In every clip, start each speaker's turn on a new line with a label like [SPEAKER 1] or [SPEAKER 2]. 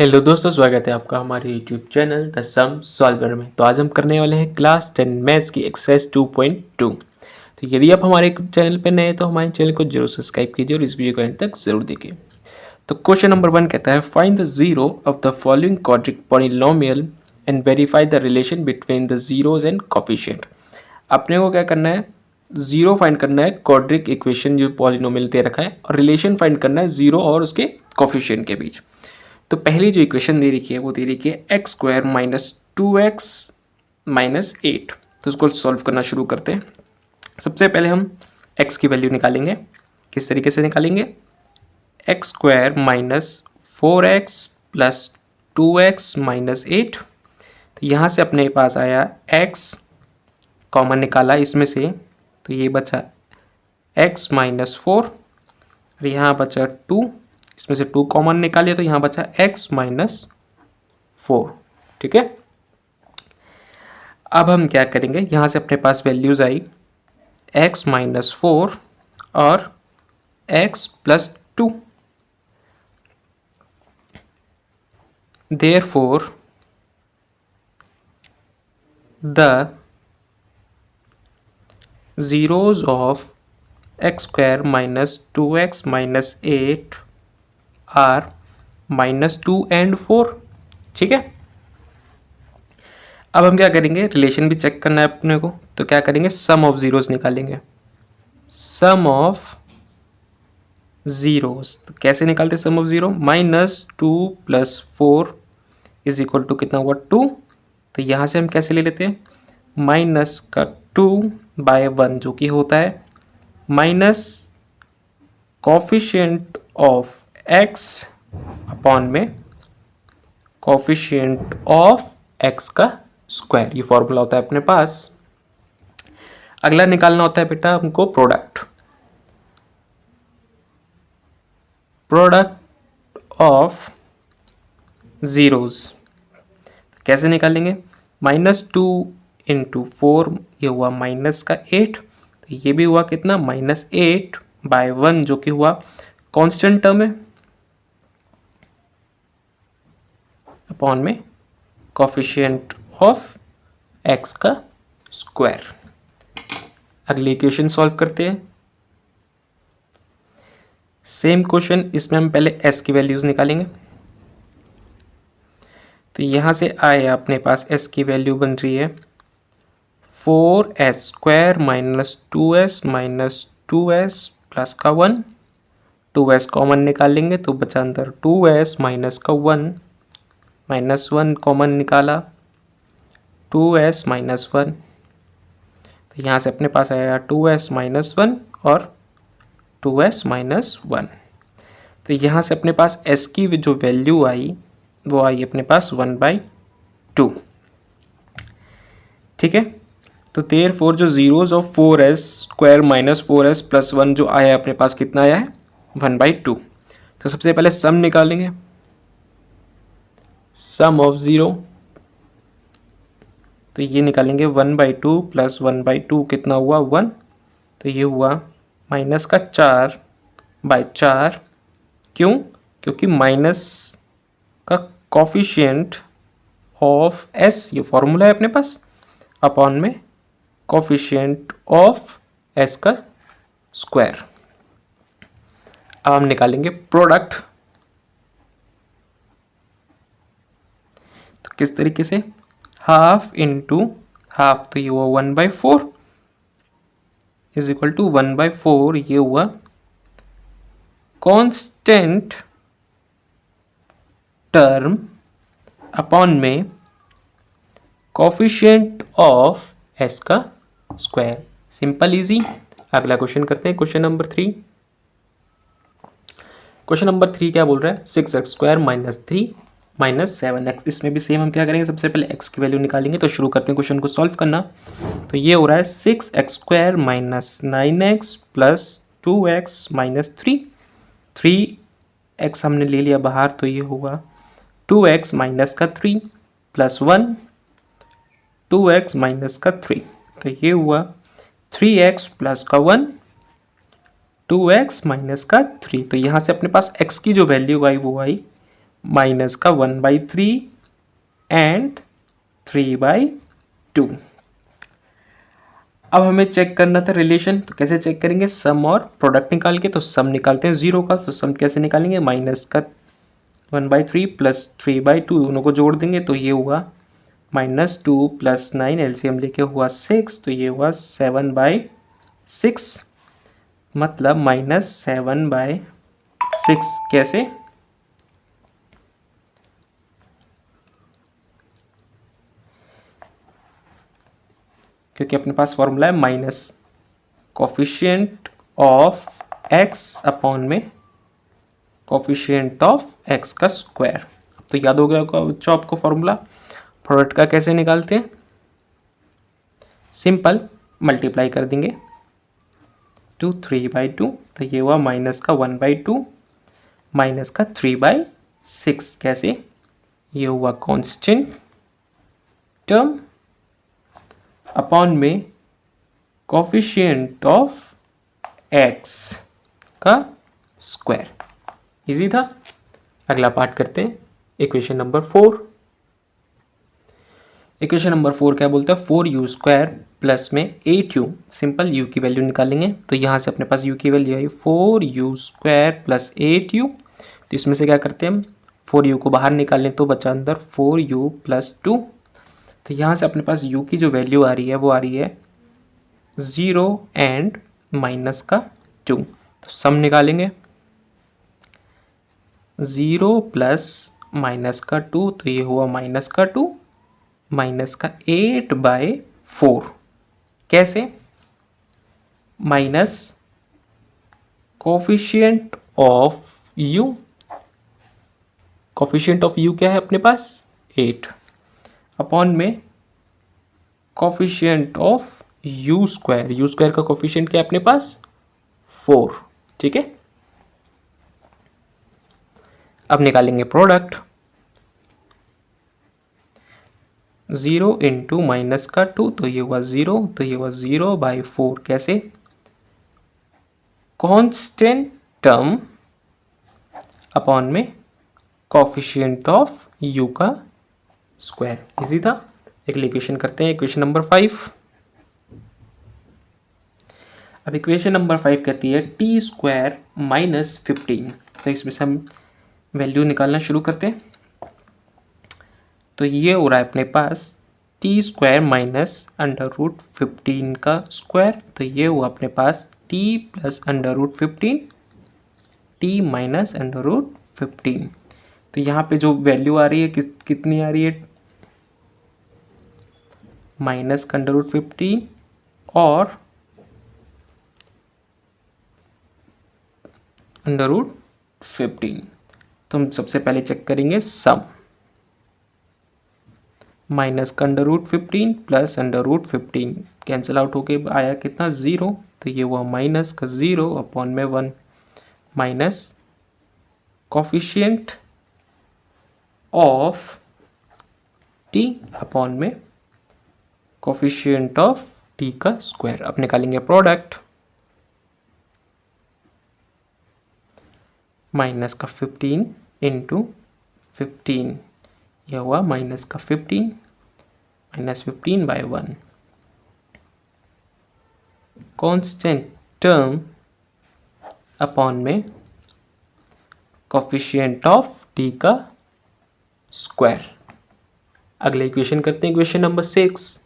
[SPEAKER 1] Hello दोस्तों, स्वागत है आपका हमारे YouTube channel the sum solver में। तो आज हम करने वाले हैं क्लास 10 मैथ्स की एक्सरसाइज 2.2। तो यदि आप हमारे चैनल पर नए हैं तो हमारे चैनल को जरूर सब्सक्राइब कीजिए और इस वीडियो को एंड तक जरूर देखिए। तो क्वेश्चन नंबर 1 कहता है find the zero of the following quadric polynomial and verify the relation between the zeros and coefficient. अपने को क्या करना है, जीरो फाइंड करना है क्वाड्रिक इक्वेशन जो पॉलिनोमियल दे रखा है, और रिलेशन फाइंड करना है जीरो और उसके कोफिशिएंट के बीच। तो पहली जो इक्वेशन दे रखी है वो दे रखी है x square minus 2x minus 8। तो उसको सॉल्व करना शुरू करते हैं। सबसे पहले हम x की वैल्यू निकालेंगे। किस तरीके से निकालेंगे, x square minus 4x plus 2x minus 8। तो यहाँ से अपने पास आया x, कॉमन निकाला इसमें से, तो ये बचा x माइनस 4 और यहाँ बचा 2, इसमें से 2 कॉमन निकालिए तो यहाँ बचा x माइनस 4। ठीक है, अब हम क्या करेंगे, यहाँ से अपने पास वैल्यूज आई x माइनस 4 और x plus 2। Therefore the zeros of x square minus 2x minus 8 are minus 2 and 4। ठीक है, अब हम क्या करेंगे, रिलेशन भी चेक करना है अपने को। तो क्या करेंगे, सम ऑफ जीरोस निकालेंगे। सम ऑफ जीरोस तो कैसे निकालते हैं, sum of zero minus 2 plus 4 is equal to कितना हुआ 2। तो यहाँ से हम कैसे ले लेते हैं, माइनस का 2 बाय 1 जो कि होता है minus coefficient of x upon में कोफिशिएंट ऑफ x का स्क्वायर। ये फॉर्मूला होता है अपने पास। अगला निकालना होता है बेटा हमको प्रोडक्ट ऑफ जीरोस। कैसे निकालेंगे, माइनस 2 इंटू 4 ये हुआ माइनस का 8। तो ये भी हुआ कितना, माइनस 8 बाय 1 जो कि हुआ कांस्टेंट टर्म है अपॉन में कोफिशिएंट ऑफ x का स्क्वायर। अगली इक्वेशन सॉल्व करते हैं। सेम क्वेश्चन, इसमें हम पहले s की वैल्यूज निकालेंगे। तो यहां से आए अपने पास s की वैल्यू बन रही है 4s square minus 2s minus 2s plus का 1। 2s कॉमन निकाल लेंगे तो बचा अंदर 2s माइनस का 1, माइनस 1 कॉमन निकाला 2s माइनस 1। तो यहाँ से अपने पास आया 2s माइनस 1 और 2s माइनस 1। तो यहाँ से अपने पास s की जो वैल्यू आई वो आई अपने पास 1/2। ठीक है, तो देयरफॉर जो zeros of 4s square minus 4s plus 1 जो आया अपने पास कितना आया है 1/2। तो सबसे पहले सम निकालेंगे, सम ऑफ जीरो। तो ये निकालेंगे 1/2 प्लस 1/2 कितना हुआ 1। तो ये हुआ माइनस का 4/4। क्यों, क्योंकि माइनस का कोफिशिएंट ऑफ s ये फॉर्मूला है अपने पास अपॉन में कोफिशिएंट ऑफ s का स्क्वायर। अब हम निकालेंगे प्रोडक्ट। तो किस तरीके से, हाफ इंटू हाफ, तो ये हुआ 1/4 इज इक्वल टू 1/4 ये हुआ कांस्टेंट टर्म अपॉन में कोफिशिएंट ऑफ s का स्क्वायर। Simple easy. अगला क्वेश्चन करते हैं, क्वेश्चन नंबर 3। क्वेश्चन नंबर 3 क्या बोल रहा है, 6x square minus 3 minus 7x। इसमें भी सेम हम क्या करेंगे, सबसे पहले x की वैल्यू निकालेंगे। तो शुरू करते हैं क्वेश्चन को सॉल्व करना। तो ये हो रहा है 6x square minus 9x plus 2x minus 3। 3x हमने ले लिया बाहर तो ये होगा 2x माइनस का 3 प्लस 1 2x माइनस का 3। तो ये हुआ 3x प्लस का 1 2x माइनस का 3। तो यहाँ से अपने पास x की जो वैल्यू आई वो आई माइनस का 1/3 एंड 3/2। अब हमें चेक करना था रिलेशन, तो कैसे चेक करेंगे? सम और प्रोडक्ट निकाल के। तो सम निकालते हैं 0 का, तो सम कैसे निकालेंगे? माइनस का 1/3 प्लस 3/2 दोनों को जोड़ देंगे, तो ये हुआ -2 + 9 एलसीएम लेके हुआ 6, तो ये हुआ 7/6, मतलब -7/6। कैसे? क्योंकि अपने पास फॉर्मूला है minus coefficient of x upon में कोफिशिएंट ऑफ x का स्क्वायर। तो याद हो गया बच्चों आपको फॉर्मूला। प्रोडक्ट का कैसे निकालते हैं? सिंपल, मल्टीप्लाई कर देंगे 2 3/2, तो ये हुआ माइनस का 1/2 माइनस का 3/6। कैसे? ये हुआ कांस्टेंट टर्म अपॉन में कोफिशिएंट ऑफ x का स्क्वायर। इजी था। अगला पार्ट करते हैं, इक्वेशन नंबर 4। इक्वेशन नंबर 4 क्या बोलता है? 4u² प्लस में 8u। सिंपल, u की वैल्यू निकालेंगे, तो यहाँ से अपने पास u की वैल्यू आई 4u² प्लस 8u। तो इसमें से क्या करते हैं हम? 4u को बाहर निकाल लें तो बचा अंदर 4u प्लस 2। तो यहाँ से अपने पास u की जो वैल्यू आ रही है वो आ रही है 0 एंड माइनस का 2। तो सम निकालेंगे 0 प्लस माइनस का 2, तो ये हुआ माइनस का 2 माइनस का 8/4। कैसे? Minus coefficient of u। Coefficient of u क्या है अपने पास? 8 अपॉन में कोफिशिएंट ऑफ u² का कोफिशिएंट क्या है अपने पास? 4। ठीक है, अब निकालेंगे प्रोडक्ट। 0 इंटू माइनस का 2, तो ये हुआ 0, तो ये हुआ 0/4। कैसे? कांस्टेंट टर्म अपॉन में कोफिशिएंट ऑफ u का स्क्वायर। इजी था। अगली इक्वेशन करते हैं, इक्वेशन नंबर 5। अब इक्वेशन नंबर 5 कहती है t² - 15। तो इसमें से हम वैल्यू निकालना शुरू करते हैं। तो ये हो रहा है अपने पास t² - √15 का स्क्वायर। तो ये हुआ अपने पास t + √15 t - √15। तो यहाँ पे जो वैल्यू आ रही है कितनी आ रही है? माइनस का √15 और √15। तो हम सबसे पहले चेक करेंगे सम। माइनस का √15 प्लस √15 कैंसिल आउट होके आया कितना? 0। तो ये हुआ माइनस का 0 अपॉन में 1 minus coefficient of t upon में कोफिशिएंट ऑफ t का स्क्वायर। अब निकालेंगे प्रोडक्ट। माइनस का 15 इंटू 15, यह हुआ माइनस का 15 -15/1। कांस्टेंट टर्म अपॉन में कोफिशिएंट ऑफ t का स्क्वायर। अगले इक्वेशन करते हैं, इक्वेशन नंबर 6।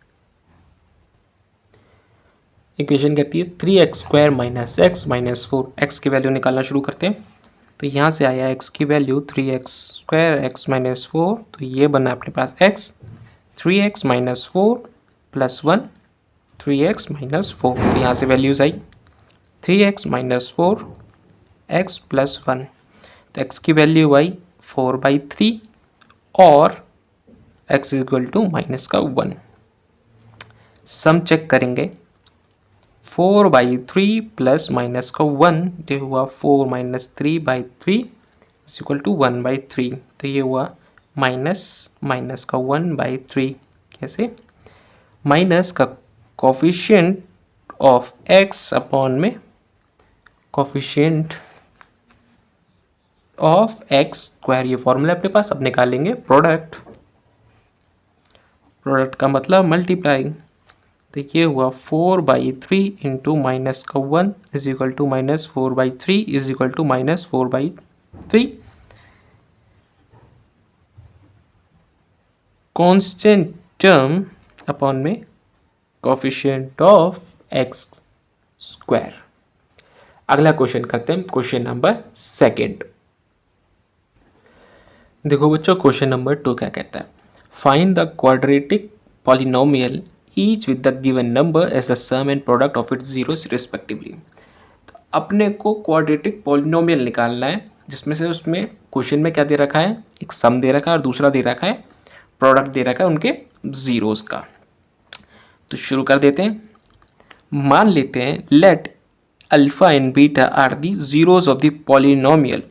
[SPEAKER 1] इक्वेशन कहती है 3x² - x - 4। x की वैल्यू निकालना शुरू करते हैं। तो यहाँ से आया x की वैल्यू 3x² x - 4, तो ये बना अपने पास x 3x - 4 प्लस 1 3x - 4। तो यहाँ से वैल्यूज आई 3x - 4 x प्लस 1। तो x की वैल्यू आई 4/3 और x इक्वल टू माइनस का 1। सम चेक करेंगे 4/3 प्लस माइनस का 1, ये हुआ 4 - 3/3 इज इक्वल टू 1/3। तो ये हुआ माइनस का 1/3। कैसे? माइनस का कोफिशिएंट ऑफ x अपॉन में कोफिशिएंट ऑफ एक्स स्क्वायर, ये फॉर्मूला अपने पास। अब निकालेंगे प्रोडक्ट, प्रोडक्ट का मतलब मल्टीप्लाई। तो ये हुआ 4/3 इंटू माइनस का 1 is equal to minus 4/3 is equal to minus 4/3। Constant term upon में कोफिशिएंट ऑफ एक्स स्क्वायर। अगला क्वेश्चन करते हैं, क्वेश्चन नंबर सेकंड। देखो बच्चों, क्वेश्चन नंबर 2 क्या कहता है, find the quadratic polynomial each with the given number as the sum and product of its zeros respectively. तो अपने को क्वाड्रेटिक पॉलिनोमियल निकालना है, जिसमें से उसमें क्वेश्चन में क्या दे रखा है, एक सम दे रखा है और दूसरा दे रखा है प्रोडक्ट दे रखा है उनके जीरोस का। तो शुरू कर देते हैं। मान लेते हैं let alpha and beta are the zeros of the polynomial.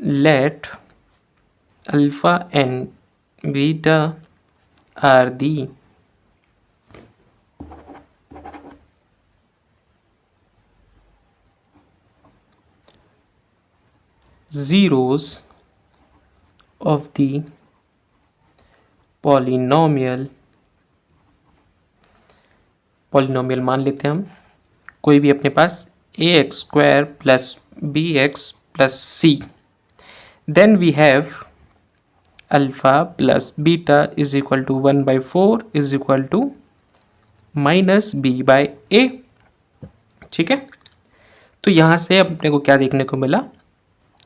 [SPEAKER 1] Let alpha and beta are the zeros of the polynomial। Polynomial मान लेते हैं हम कोई भी अपने पास ax² plus bx plus c। Then we have alpha plus beta is equal to 1/4 is equal to minus b/a। ठीक है, तो यहाँ से अपने को क्या देखने को मिला,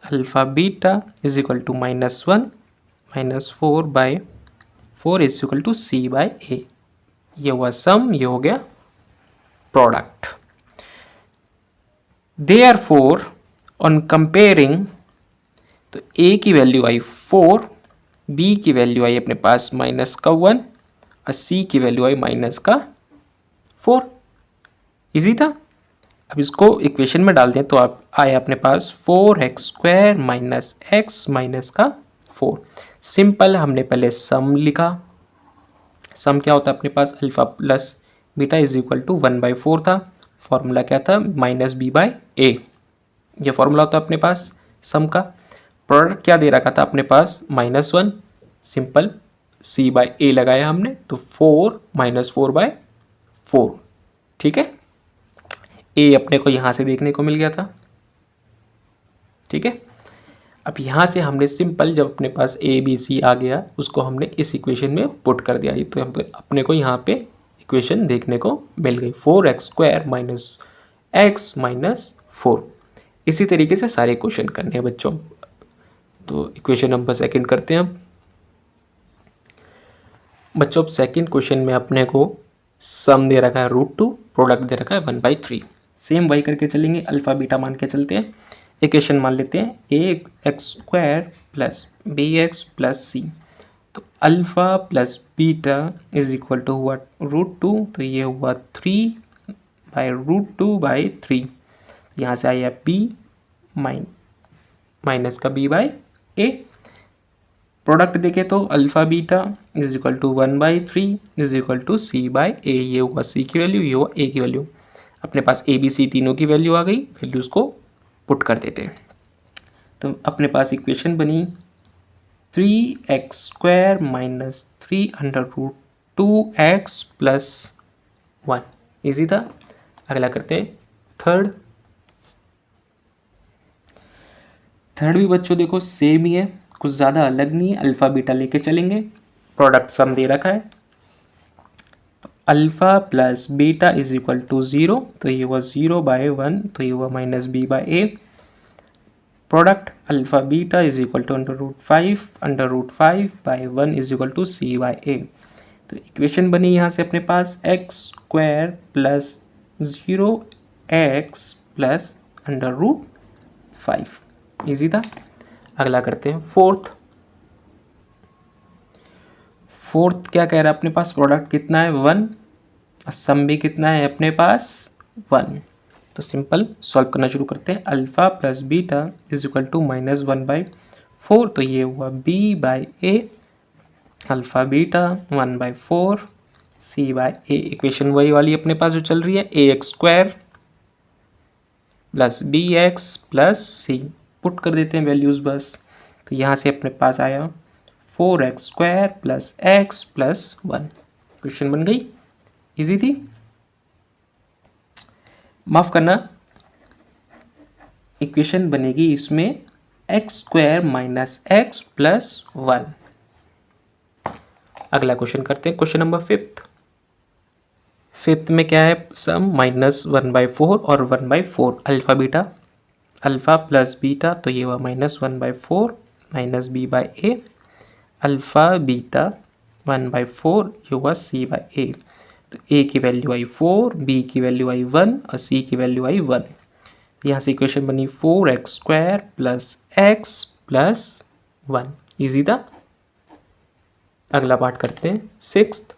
[SPEAKER 1] alpha beta is equal to -1 -4/4 is equal to c/a। ये हुआ सम, ये हो गया प्रोडक्ट। देयरफॉर ऑन कंपेयरिंग, तो a की वैल्यू आई 4, b की वैल्यू आई अपने पास -1 और c की वैल्यू आई -4। इजी था। अब इसको इक्वेशन में डाल दें तो आप आए अपने पास 4x² माइनस x माइनस का 4। सिंपल, हमने पहले सम लिखा। सम क्या होता है अपने पास, alpha plus beta is equal to 1/4 था। फॉर्मूला क्या था, -b/a। ये फॉर्मूला होता है अपने पास सम का। प्रोडक्ट क्या दे रखा था अपने पास, -1। सिंपल c/a लगाया हमने, तो 4 -4/4। ठीक है, a अपने को यहाँ से देखने को मिल गया था। ठीक है, अब यहाँ से हमने सिंपल, जब अपने पास a b c आ गया, उसको हमने इस इक्वेशन में पुट कर दिया। तो अपने को यहाँ पे इक्वेशन देखने को मिल गई, 4x² माइनस x माइनस 4। इसी तरीके से सारे क्वेश्चन करने हैं बच्चों। तो इक्वेशन नंबर सेकंड करते हैं हम बच्चों। सेकंड क्वेश्चन में अपने को सम दे रखा है √2, प्रोडक्ट दे रखा है 1/3। सेम वही करके चलेंगे, अल्फा बीटा मान के चलते हैं। इक्वेशन मान लेते हैं ax² plus bx plus c। तो alpha plus beta is equal to हुआ √2, तो ये हुआ 3/√2/3। यहाँ से आया b माइनस का b/a। प्रोडक्ट देखें तो alpha beta is equal to 1/3 is equal to c/a। ये हुआ c की वैल्यू, ये हुआ a की वैल्यू। अपने पास a b c तीनों की वैल्यू आ गई, वैल्यूज़ को पुट कर देते हैं। तो अपने पास इक्वेशन बनी 3x² minus 3√2x plus 1। Easy था। अगला करते हैं थर्ड। थर्ड भी बच्चों देखो सेम ही है, कुछ ज़्यादा अलग नहीं है। अल्फ़ा बीटा लेके चलेंगे, प्रोडक्ट सम दे रखा है। Alpha plus beta is equal to 0, तो ये हुआ 0/1, तो ये हुआ -b/a। Product alpha beta is equal to √5/1 is equal to c/a। तो इक्वेशन बनी यहाँ से अपने पास x² plus 0x plus √5। Easy था। अगला करते हैं फोर्थ। फोर्थ क्या कह रहा है अपने पास, प्रोडक्ट कितना है 1 और सम भी कितना है अपने पास 1। तो सिंपल सॉल्व करना शुरू करते हैं। Alpha plus beta is equal to -1/4, तो ये हुआ b/a। Alpha beta 1/4 c/a। Equation वही वाली अपने पास जो चल रही है, ax² plus bx plus c। Put कर देते हैं वैल्यूज़ बस। तो यहाँ से अपने पास आया 4x² plus x plus 1। Question बन गई, इजी थी। माफ़ करना, इक्वेशन बनेगी इसमें x² माइनस x प्लस 1। अगला क्वेश्चन करते हैं, क्वेश्चन नंबर फिफ्थ में क्या है, सम -1/4 और 1/4 alpha beta, alpha plus beta, तो ये हुआ -1/4 माइनस b/a, अल्फ़ा बीटा 1/4, ये हुआ c/a। तो a की वैल्यू आई 4, b की वैल्यू आई 1 और c की वैल्यू आई 1। यहाँ से इक्वेशन बनी 4x² plus x plus 1। Easy था। अगला पार्ट करते हैं, सिक्स्थ।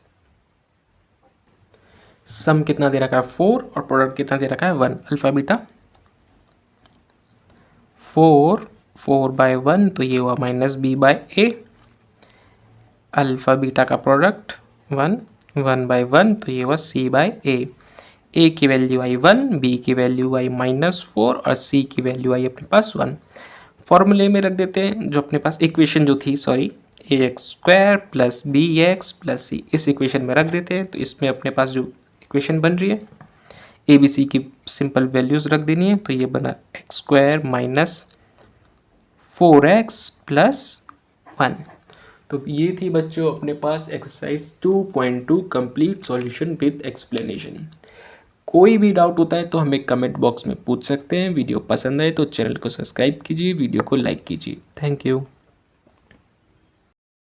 [SPEAKER 1] सम कितना दे रखा है 4 और प्रोडक्ट कितना दे रखा है 1। अल्फ़ा बीटा 4/1, तो ये हुआ -b/a, अल्फ़ा बीटा का प्रोडक्ट 1/1, तो ये हुआ c/a। a की वैल्यू आई 1, b की वैल्यू आई -4 और c की वैल्यू आई अपने पास 1। फॉर्मूले में रख देते हैं जो अपने पास इक्वेशन जो थी, sorry, ax² plus bx plus c, इस इक्वेशन में रख देते हैं। तो इसमें अपने पास जो इक्वेशन बन रही है, ए बी सी की सिंपल वैल्यूज़ रख देनी है। तो ये बना x² माइनस 4x प्लस 1। तो ये थी बच्चों अपने पास exercise 2.2 complete solution with explanation. कोई भी डाउट होता है तो हमें कमेंट बॉक्स में पूछ सकते हैं। वीडियो पसंद आए तो चैनल को सब्सक्राइब कीजिए, वीडियो को लाइक कीजिए। Thank you.